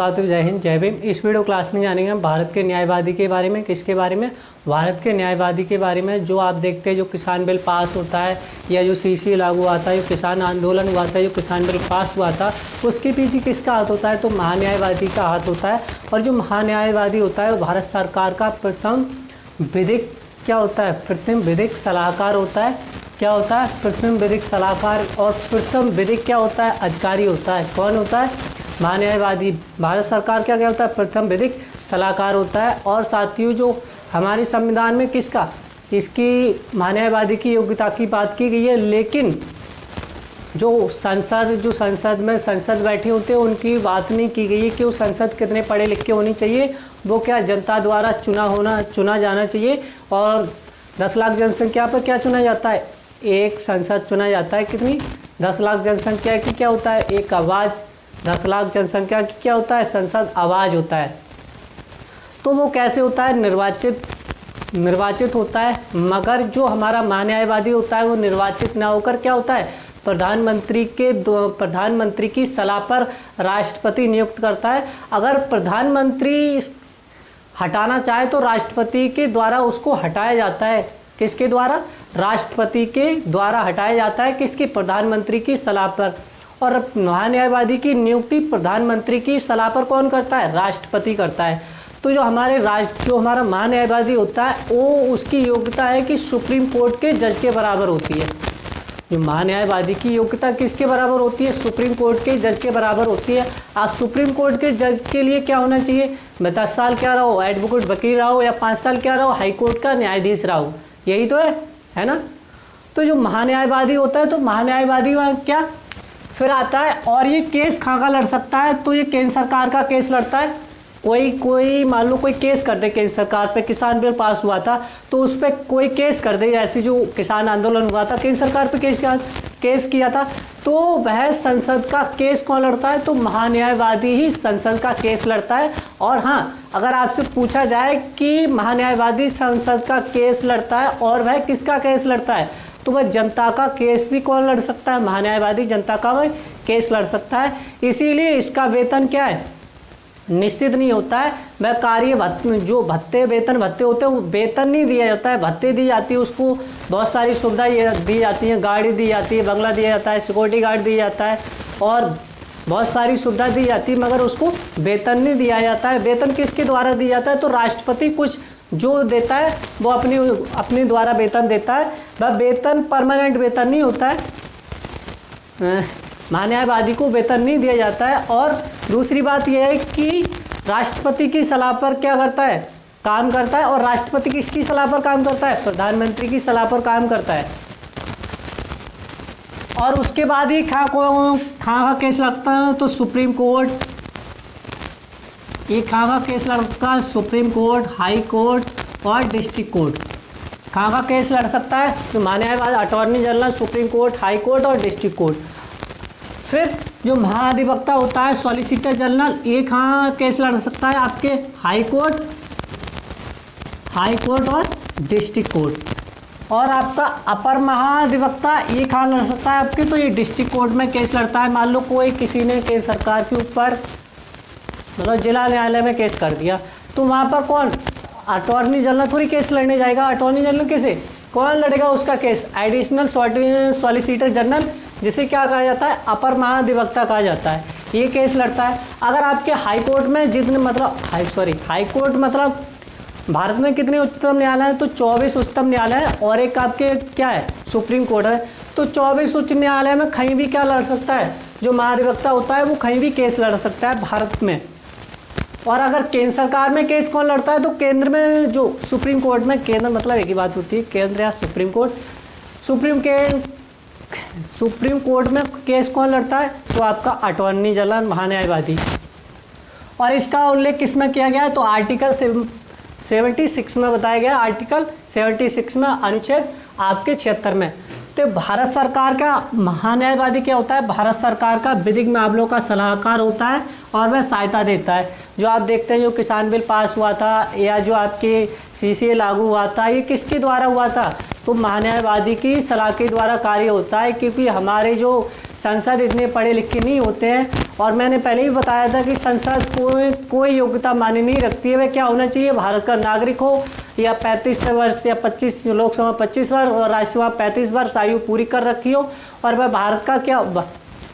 साथियों, जय हिंद जय भीम। इस वीडियो क्लास में जानेंगे हम भारत के न्यायवादी के बारे में। किसके बारे में? भारत के न्यायवादी के बारे में। जो आप देखते हैं, जो किसान बिल पास होता है या जो सीसी लागू आता है, जो किसान आंदोलन हुआ था, जो किसान बिल पास हुआ था, उसके पीछे किसका हाथ होता है? तो महान्यायवादी का हाथ होता है। और जो महान्यायवादी होता है वो भारत सरकार का प्रथम विधिक क्या होता है? प्रथम विधिक सलाहकार होता है। क्या होता है? प्रथम विधिक सलाहकार। और प्रथम विधिक क्या होता है? अधिकारी होता है। कौन होता है? महान्यायवादी। भारत सरकार क्या होता है? प्रथम विधिक सलाहकार होता है। और साथियों, जो हमारे संविधान में किसका, इसकी महान्यायवादी की योग्यता की बात की गई है, लेकिन जो संसद बैठे होते हैं उनकी बात नहीं की गई है कि वो संसद कितने पढ़े लिखे होनी चाहिए। वो क्या जनता द्वारा चुना जाना चाहिए। और 10 लाख जनसंख्या पर क्या चुना जाता है? एक संसद चुना जाता है। कितनी? 10 लाख जनसंख्या की क्या होता है? एक आवाज़। 10 लाख जनसंख्या की क्या होता है? संसद आवाज़ होता है। तो वो कैसे होता है? निर्वाचित होता है। मगर जो हमारा महान्यायवादी होता है वो निर्वाचित ना होकर क्या होता है? प्रधानमंत्री की सलाह पर राष्ट्रपति नियुक्त करता है। अगर प्रधानमंत्री हटाना चाहे तो राष्ट्रपति के द्वारा उसको हटाया जाता है। किसके द्वारा? राष्ट्रपति के द्वारा हटाया जाता है। किसकी? प्रधानमंत्री की सलाह पर। और महान्यायवादी की नियुक्ति प्रधानमंत्री की सलाह पर कौन करता है? राष्ट्रपति करता है। तो जो हमारा महान्यायवादी होता है वो उसकी योग्यता है कि सुप्रीम कोर्ट के जज के बराबर होती है। जो महान्यायवादी की योग्यता किसके बराबर होती है? सुप्रीम कोर्ट के जज के बराबर होती है। आज सुप्रीम कोर्ट के जज के लिए क्या होना चाहिए? 10 साल क्या रहो एडवोकेट वकील रहो, या 5 साल क्या रहो हाई कोर्ट का न्यायाधीश रहो। यही तो है ना? तो जो महान्यायवादी होता है, तो महान्यायवादी क्या फिर आता है और ये केस कहाँ का लड़ सकता है? तो ये केंद्र सरकार का केस लड़ता है। कोई मान लो कोई केस कर दे केंद्र सरकार पे, किसान बिल पास हुआ था तो उस पर कोई केस कर दे, ऐसे जो किसान आंदोलन हुआ था केंद्र सरकार पे केस किया था, तो वह संसद का केस कौन लड़ता है? तो महान्यायवादी ही संसद का केस लड़ता है। और हाँ, अगर आपसे पूछा जाए कि महान्यायवादी संसद का केस लड़ता है और वह किसका केस लड़ता है, तो वह जनता का केस भी कौन लड़ सकता है? महान्यायवादी जनता का वह केस लड़ सकता है। इसीलिए इसका वेतन क्या है? निश्चित नहीं होता है। वह जो वेतन भत्ते होते हैं वो वेतन नहीं दिया जाता है, भत्ते दी जाती है। उसको बहुत सारी सुविधाएं दी जाती हैं, गाड़ी दी जाती है, बंगला दिया जाता है, सिक्योरिटी गार्ड दिया जाता है और बहुत सारी सुविधा दी जाती है, मगर उसको वेतन नहीं दिया जाता है। वेतन किसके द्वारा दिया जाता है? तो राष्ट्रपति कुछ जो देता है वो अपने द्वारा वेतन देता है। वह वेतन परमानेंट वेतन नहीं होता है। महान्यायवादी को वेतन नहीं दिया जाता है। और दूसरी बात यह है कि राष्ट्रपति की सलाह पर क्या करता है? काम करता है। और राष्ट्रपति किसकी सलाह पर काम करता है? प्रधानमंत्री की सलाह पर काम करता है। और उसके बाद ही कहाँ का केस लगता है? तो सुप्रीम कोर्ट। ये कहाँ का केस लड़ता है? सुप्रीम कोर्ट, हाई कोर्ट और डिस्ट्रिक्ट कोर्ट। कहाँ का केस लड़ सकता है? तो महान्यायवादी, attorney general, supreme court, high court और डिस्ट्रिक्ट कोर्ट। फिर जो महाधिवक्ता होता है, सॉलिसिटर जनरल, ये कहाँ केस लड़ सकता है? आपके हाई कोर्ट और डिस्ट्रिक्ट कोर्ट। और आपका अपर महाधिवक्ता ये कहाँ लड़ सकता है आपके? तो ये डिस्ट्रिक्ट कोर्ट में केस लड़ता है। मान लो किसी ने केंद्र सरकार के ऊपर मतलब जिला न्यायालय में केस कर दिया, तो वहाँ पर कौन? अटॉर्नी जनरल थोड़ी केस लड़ने जाएगा। अटॉर्नी जनरल कैसे कौन लड़ेगा उसका केस? एडिशनल सॉलिसिटर जनरल, जिसे क्या कहा जाता है? अपर महाधिवक्ता कहा जाता है। ये केस लड़ता है। अगर आपके हाई कोर्ट में हाई कोर्ट मतलब भारत में कितने उच्चतम न्यायालय हैं? तो 24 उच्चतम न्यायालय है और एक आपके क्या है? सुप्रीम कोर्ट है। तो 24 उच्च न्यायालय में कहीं भी क्या लड़ सकता है? जो महाधिवक्ता होता है वो कहीं भी केस लड़ सकता है भारत में। और अगर केंद्र सरकार में केस कौन लड़ता है? तो केंद्र में जो सुप्रीम कोर्ट में, केंद्र मतलब एक ही बात होती है, केंद्र या सुप्रीम कोर्ट। सुप्रीम कोर्ट में केस कौन लड़ता है? तो आपका अटॉर्नी जनरल, महान्यायवादी। और इसका उल्लेख किस में किया गया है? तो आर्टिकल 76 में बताया गया। आर्टिकल 76 में, अनुच्छेद आपके 76 में। तो भारत सरकार का महान्यायवादी क्या होता है? भारत सरकार का विधिक मामलों का सलाहकार होता है और वह सहायता देता है। जो आप देखते हैं, जो किसान बिल पास हुआ था या जो आपके सीसीए लागू हुआ था, ये किसके द्वारा हुआ था? तो महान्यायवादी की सलाह के द्वारा कार्य होता है, क्योंकि हमारे जो संसद इतने पढ़े लिखे नहीं होते हैं और मैंने पहले ही बताया था कि संसद कोई योग्यता मानी नहीं रखती है। वह क्या होना चाहिए, भारत का नागरिक हो या 35 वर्ष या 25, लोकसभा 25 वर्ष और राज्यसभा 35 वर्ष आयु पूरी कर रखी हो, और वह भारत का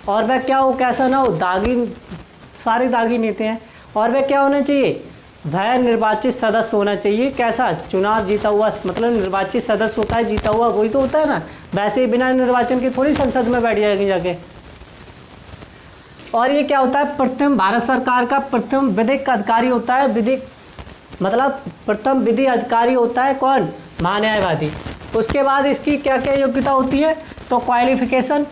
और वह क्या हो, कैसा ना हो, सारे दागी नेता हैं। और वह क्या होना चाहिए, वह निर्वाचित सदस्य होना चाहिए। कैसा, चुनाव जीता हुआ, मतलब निर्वाचित सदस्य होता है, जीता हुआ वही तो होता है ना। वैसे ही बिना निर्वाचन के थोड़ी संसद में बैठ जाएगी जाके। और ये क्या होता है, प्रथम भारत सरकार का प्रथम विधिक अधिकारी होता है। विधिक मतलब प्रथम विधि अधिकारी होता है कौन, महान्यायवादी। उसके बाद इसकी क्या क्या योग्यता होती है, तो क्वालिफिकेशन,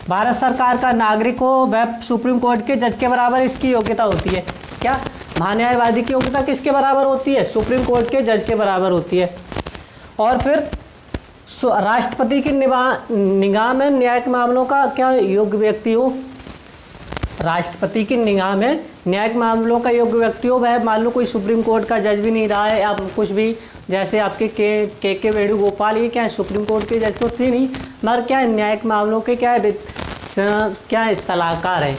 भारत सरकार का नागरिक हो, वह सुप्रीम कोर्ट के जज के बराबर इसकी योग्यता होती है। क्या, महान्यायवादी की योग्यता किसके बराबर होती है, सुप्रीम कोर्ट के जज के बराबर होती है। और फिर राष्ट्रपति की निगाह में न्यायिक मामलों का क्या योग्य व्यक्ति हो, राष्ट्रपति की निगाह में न्यायिक मामलों का योग्य व्यक्ति हो। वह मान लो कोई सुप्रीम कोर्ट का जज भी नहीं रहा है या कुछ भी, जैसे आपके के वेणुगोपाल, ये क्या है, सुप्रीम कोर्ट के जज तो थे नहीं, मगर क्या है, न्यायिक मामलों के क्या है सलाहकार है।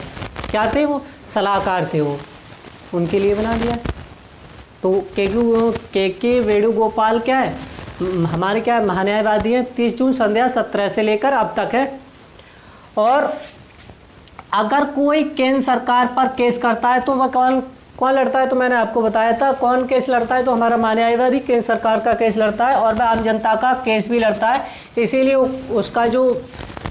क्या थे वो, सलाहकार थे वो, उनके लिए बना दिया। तो के वेणुगोपाल क्या है, हमारे क्या है, महान्यायवादी हैं। 30 जून संध्या 17 से लेकर अब तक है। और अगर कोई केंद्र सरकार पर केस करता है तो वह कौन लड़ता है, तो मैंने आपको बताया था कौन केस लड़ता है, तो हमारा महान्यायवादी केंद्र सरकार का केस लड़ता है, और वह आम जनता का केस भी लड़ता है। इसीलिए उसका जो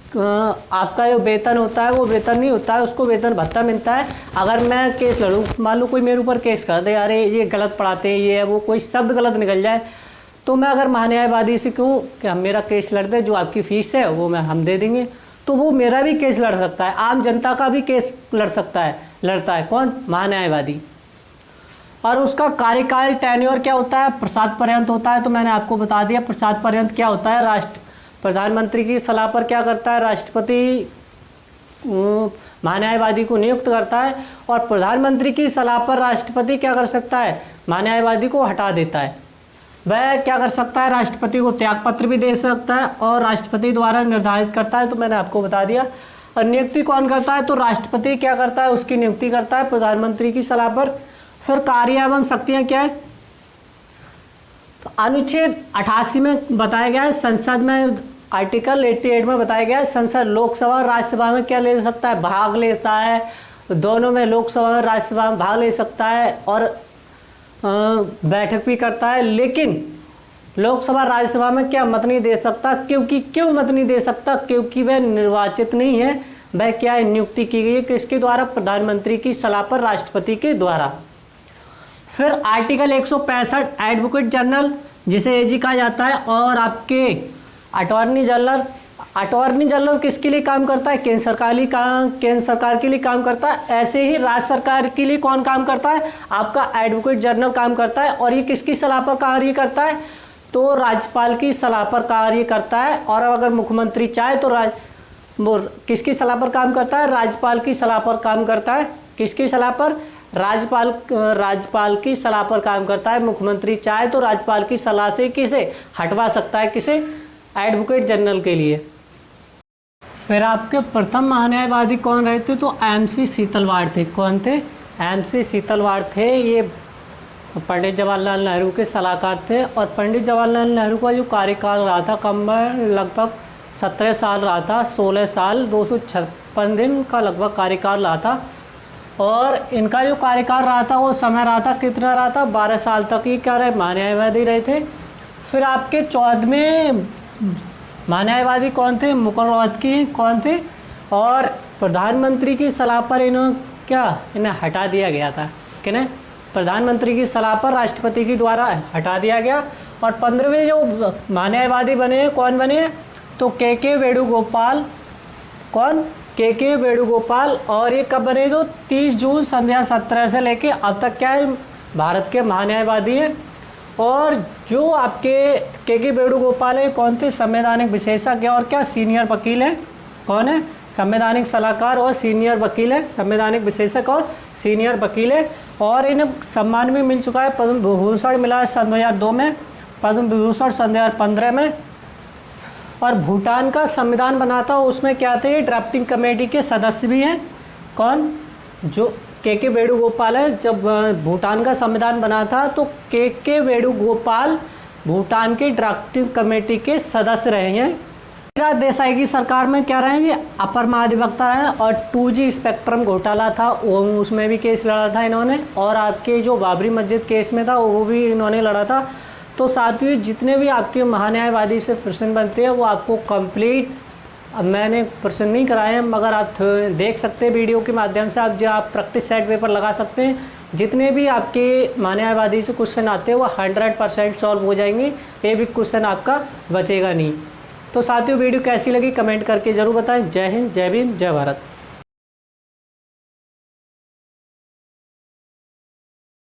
आपका जो वेतन होता है वो वेतन नहीं होता है, उसको वेतन भत्ता मिलता है। अगर मैं केस लड़ूँ, मान लो कोई मेरे ऊपर केस कर दे, अरे ये गलत पढ़ाते हैं, ये है वो, कोई शब्द गलत निकल जाए, तो मैं अगर महान्यायवादी से कहूँ कि हम मेरा केस लड़ दे, जो आपकी फीस है वो हम दे देंगे, तो वो मेरा भी केस लड़ सकता है, आम जनता का भी केस लड़ता है कौन, महान्यायवादी। और उसका कार्यकाल टेन्योर क्या होता है, प्रसाद पर्यंत होता है। तो मैंने आपको बता दिया प्रसाद पर्यंत क्या होता है। प्रधानमंत्री की सलाह पर क्या करता है, राष्ट्रपति महान्यायवादी को नियुक्त करता है, और प्रधानमंत्री की सलाह पर राष्ट्रपति क्या कर सकता है, महान्यायवादी को हटा देता है। वह क्या कर सकता है, राष्ट्रपति को त्यागपत्र भी दे सकता है, और राष्ट्रपति द्वारा निर्धारित करता है। तो मैंने आपको बता दिया। और नियुक्ति कौन करता है, तो राष्ट्रपति क्या करता है, उसकी नियुक्ति करता है प्रधानमंत्री की सलाह पर। फिर कार्य एवं शक्तियाँ क्या है, तो अनुच्छेद 88 में बताया गया है, संसद में आर्टिकल 88 में बताया गया है, संसद लोकसभा और राज्यसभा में क्या ले सकता है, भाग लेता है। दोनों में, लोकसभा और राज्यसभा में भाग ले सकता है, और बैठक भी करता है। लेकिन लोकसभा राज्यसभा में क्या मत नहीं दे सकता, क्यों मत नहीं दे सकता, क्योंकि वह निर्वाचित नहीं है। वह क्या है, नियुक्ति की गई है किसके द्वारा, प्रधानमंत्री की सलाह पर राष्ट्रपति के द्वारा। फिर आर्टिकल 165 एडवोकेट जनरल, जिसे एजी कहा जाता है, और आपके अटॉर्नी जनरल किसके लिए काम करता है, केंद्र सरकार के लिए काम करता है। ऐसे ही राज्य सरकार के लिए कौन काम करता है, आपका एडवोकेट जनरल काम करता है, और ये किसकी सलाह पर कार्य करता है, तो राज्यपाल की सलाह पर कार्य करता है। और अगर मुख्यमंत्री चाहे तो वो किसकी सलाह पर काम करता है, राज्यपाल की सलाह पर काम करता है। किसकी सलाह पर, राज्यपाल की सलाह पर काम करता है। मुख्यमंत्री चाहे तो राज्यपाल की सलाह से किसे हटवा सकता है, किसे, एडवोकेट जनरल के लिए। फिर आपके प्रथम महान्यायवादी कौन रहे थे, तो MC सीतलवाड़ थे। कौन थे, MC सीतलवाड़ थे। ये पंडित जवाहरलाल नेहरू के सलाहकार थे। और पंडित जवाहरलाल नेहरू का जो कार्यकाल रहा था कम लगभग 17 साल रहा था, 16 साल 256 दिन का लगभग कार्यकाल रहा था। और इनका जो कार्यकाल रहा था वो समय रहा था, कितना रहा था, 12 साल तक ये क्या रहे, महान्यायवादी रहे थे। फिर आपके 14वें महान्यायवादी कौन थे, मुकर्रर कौन थे, और प्रधानमंत्री की सलाह पर इन्हें हटा दिया गया था। किन्हें, प्रधानमंत्री की सलाह पर राष्ट्रपति के द्वारा हटा दिया गया। और 15वें जो महान्यायवादी बने हैं, कौन बने हैं, तो के वेणुगोपाल। कौन, के वेणुगोपाल। और ये कब बने, तो 30 जून संध्या 17 से लेके अब तक क्या है, भारत के महान्यायवादी हैं। और जो आपके के वेणुगोपाल है, कौन थे, संवैधानिक विशेषज्ञ और क्या, सीनियर वकील हैं। कौन है, संवैधानिक सलाहकार और सीनियर वकील है, संवैधानिक विशेषज्ञ और सीनियर वकील है। और इन्हें सम्मान भी मिल चुका है, पद्म विभूषण मिला है सन 2002 में, पद्म विभूषण सन 2015 में। और भूटान का संविधान बना था, उसमें क्या थे, ड्राफ्टिंग कमेटी के सदस्य भी हैं। कौन, जो के वेणुगोपाल है, जब भूटान का संविधान बना था तो के वेणुगोपाल भूटान के ड्राफ्टिंग कमेटी के सदस्य रहे हैं। राज देसाई की सरकार में क्या रहे, ये अपर महाधिवक्ता है, और 2G स्पेक्ट्रम घोटाला था वो उसमें भी केस लड़ा था इन्होंने, और आपके जो बाबरी मस्जिद केस में था वो भी इन्होंने लड़ा था। तो साथियों, जितने भी आपके महान्यायवादी से प्रश्न बनते हैं वो आपको कंप्लीट, अब मैंने प्रश्न नहीं कराए हैं मगर आप देख सकते हैं वीडियो के माध्यम से, आप जो आप प्रैक्टिस सेट पेपर लगा सकते हैं। जितने भी आपके महान्यायवादी से क्वेश्चन आते हैं वो 100% सॉल्व हो जाएंगे, ये भी क्वेश्चन आपका बचेगा नहीं। तो साथियों, वीडियो कैसी लगी कमेंट करके ज़रूर बताएं। जय हिंद, जय भीम, जय भारत।